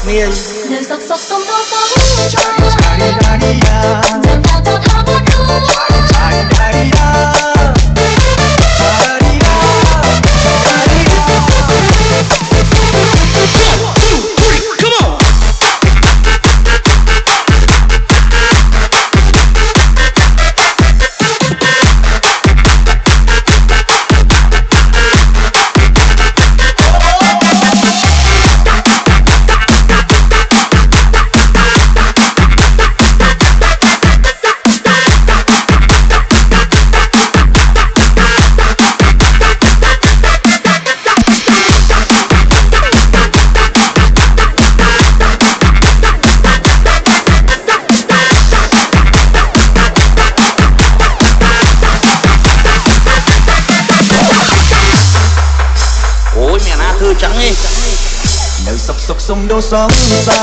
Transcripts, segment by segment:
គ្នានៅសុកសុកសុំដល់សុំឆាយឆាយដានីយ៉ានៅថាទៅថាបត់រួឆាយឆាយដានីយ៉ាដានីយ៉ាដានីយ៉ា Come on ចឹងឯងនៅសុកសុកសុំដូសងសា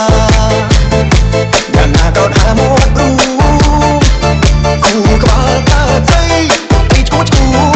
យ៉ាងណាក៏ដើរមកព្រូគូក្បាលតើស្អីពីឈួតឈួ